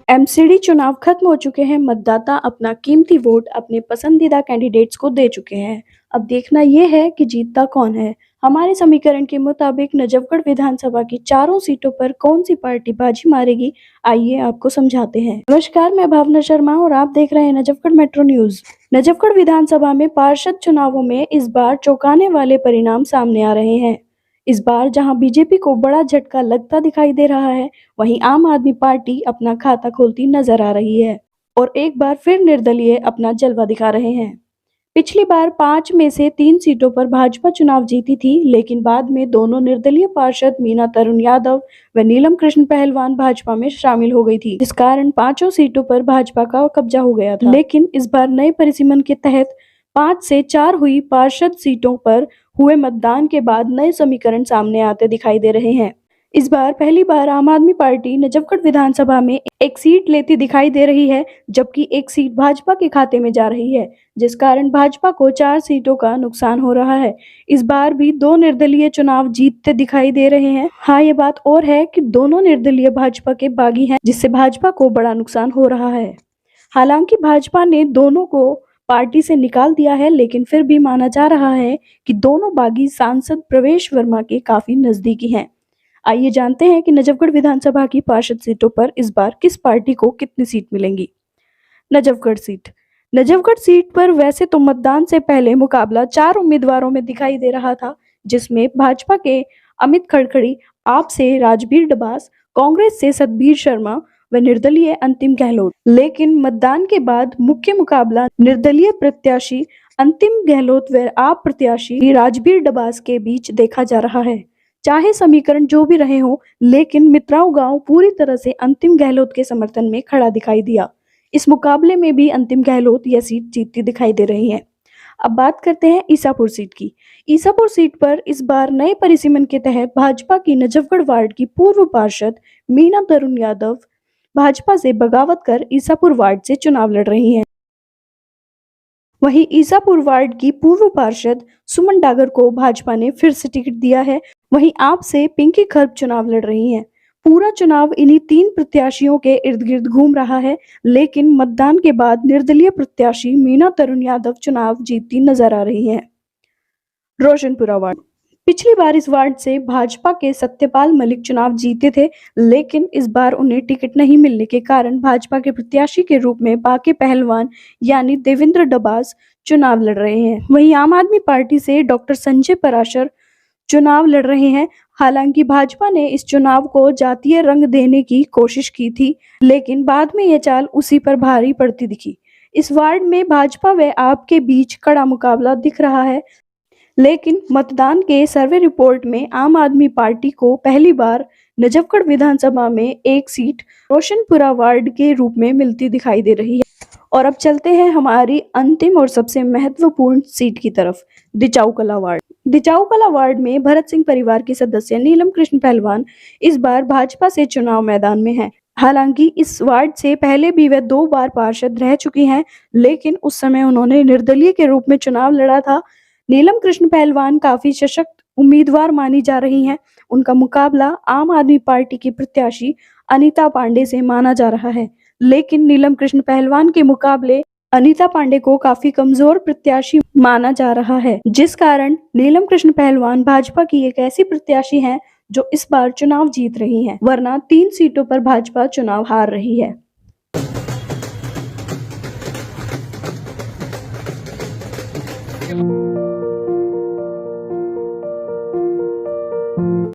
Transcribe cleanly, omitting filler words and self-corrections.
MCD चुनाव खत्म हो चुके हैं। मतदाता अपना कीमती वोट अपने पसंदीदा कैंडिडेट्स को दे चुके हैं। अब देखना ये है कि जीतता कौन है। हमारे समीकरण के मुताबिक नजफगढ़ विधानसभा की चारों सीटों पर कौन सी पार्टी बाजी मारेगी, आइए आपको समझाते हैं। नमस्कार, मैं भावना शर्मा और आप देख रहे हैं नजफगढ़ मेट्रो न्यूज। नजफगढ़ विधानसभा में पार्षद चुनावों में इस बार चौंकाने वाले परिणाम सामने आ रहे हैं। इस बार जहां बीजेपी को बड़ा झटका लगता दिखाई दे रहा है, वहीं आम आदमी पार्टी अपना खाता खोलती नजर आ रही है और एक बार फिर निर्दलीय अपना जलवा दिखा रहे हैं। पिछली बार 5 में से 3 सीटों पर भाजपा चुनाव जीती थी, लेकिन बाद में दोनों निर्दलीय पार्षद मीना तरुण यादव व नीलम कृष्ण पहलवान भाजपा में शामिल हो गई थी, जिस कारण 5 सीटों पर भाजपा का कब्जा हो गया था। लेकिन इस बार नए परिसीमन के तहत 5 से 4 हुई पार्षद सीटों पर हुए मतदान के बाद नए समीकरण सामने आते दिखाई दे रहे हैं। इस बार पहली बार आम आदमी पार्टी नजफगढ़ विधानसभा में एक सीट लेती दिखाई दे रही है, जबकि एक सीट भाजपा के खाते में जा रही है, जिस कारण भाजपा को 4 सीटों का नुकसान हो रहा है। इस बार भी 2 निर्दलीय चुनाव जीतते दिखाई दे रहे हैं। हाँ, ये बात और है कि दोनों निर्दलीय भाजपा के बागी हैं, जिससे भाजपा को बड़ा नुकसान हो रहा है। हालांकि भाजपा ने दोनों को पार्टी से निकाल दिया है, लेकिन फिर भी माना जा रहा है कि दोनों बागी सांसद प्रवेश वर्मा के काफी नजदीकी हैं। आइए जानते हैं कि नजफगढ़ विधानसभा की पार्षद सीटों पर इस बार किस पार्टी को कितनी सीट मिलेंगी। नजफगढ़ सीट पर वैसे तो मतदान से पहले मुकाबला 4 उम्मीदवारों में दिखाई दे रहा था, जिसमें भाजपा के अमित खड़खड़ी, आप से राजबीर डबास, कांग्रेस से सतबीर शर्मा व निर्दलीय अंतिम गहलोत। लेकिन मतदान के बाद मुख्य मुकाबला निर्दलीय प्रत्याशी अंतिम गहलोत व आप प्रत्याशी राजबीर डबास के बीच देखा जा रहा है। चाहे समीकरण जो भी रहे हो, लेकिन मित्राओं गांव पूरी तरह से अंतिम गहलोत के समर्थन में खड़ा दिखाई दिया। इस मुकाबले में भी अंतिम गहलोत यह सीट जीतती दिखाई दे रही है। अब बात करते हैं ईसापुर सीट की। ईसापुर सीट पर इस बार नए परिसीमन के तहत भाजपा की नजफगढ़ वार्ड की पूर्व पार्षद मीना तरुण यादव भाजपा से बगावत कर ईसापुर वार्ड से चुनाव लड़ रही हैं। वहीं ईसापुर वार्ड की पूर्व पार्षद सुमन डागर को भाजपा ने फिर से टिकट दिया है। वहीं आप से पिंकी खर्ब चुनाव लड़ रही हैं। पूरा चुनाव इन्हीं 3 प्रत्याशियों के इर्द गिर्द घूम रहा है, लेकिन मतदान के बाद निर्दलीय प्रत्याशी मीना तरुण यादव चुनाव जीतती नजर आ रही हैं। रोशनपुरा वार्ड। पिछली बार इस वार्ड से भाजपा के सत्यपाल मलिक चुनाव जीते थे, लेकिन इस बार उन्हें टिकट नहीं मिलने के कारण भाजपा के प्रत्याशी के रूप में बाके पहलवान यानी देवेंद्र डबास चुनाव लड़ रहे हैं। वहीं आम आदमी पार्टी से डॉक्टर संजय पराशर चुनाव लड़ रहे हैं। हालांकि भाजपा ने इस चुनाव को जातीय रंग देने की कोशिश की थी, लेकिन बाद में यह चाल उसी पर भारी पड़ती दिखी। इस वार्ड में भाजपा व आप के बीच कड़ा मुकाबला दिख रहा है, लेकिन मतदान के सर्वे रिपोर्ट में आम आदमी पार्टी को पहली बार नजफगढ़ विधानसभा में एक सीट रोशनपुरा वार्ड के रूप में मिलती दिखाई दे रही है। और अब चलते हैं हमारी अंतिम और सबसे महत्वपूर्ण सीट की तरफ, दिचाऊ कला वार्ड। दिचाऊ कला वार्ड में भरत सिंह परिवार के सदस्य नीलम कृष्ण पहलवान इस बार भाजपा से चुनाव मैदान में हैं। हालांकि इस वार्ड से पहले भी वे 2 बार पार्षद रह चुकी हैं, लेकिन उस समय उन्होंने निर्दलीय के रूप में चुनाव लड़ा था। नीलम कृष्ण पहलवान काफी सशक्त उम्मीदवार मानी जा रही हैं। उनका मुकाबला आम आदमी पार्टी की प्रत्याशी अनीता पांडे से माना जा रहा है, लेकिन नीलम कृष्ण पहलवान के मुकाबले अनीता पांडे को काफी कमजोर प्रत्याशी माना जा रहा है, जिस कारण नीलम कृष्ण पहलवान भाजपा की एक ऐसी प्रत्याशी हैं जो इस बार चुनाव जीत रही हैं, वरना 3 सीटों पर भाजपा चुनाव हार रही है।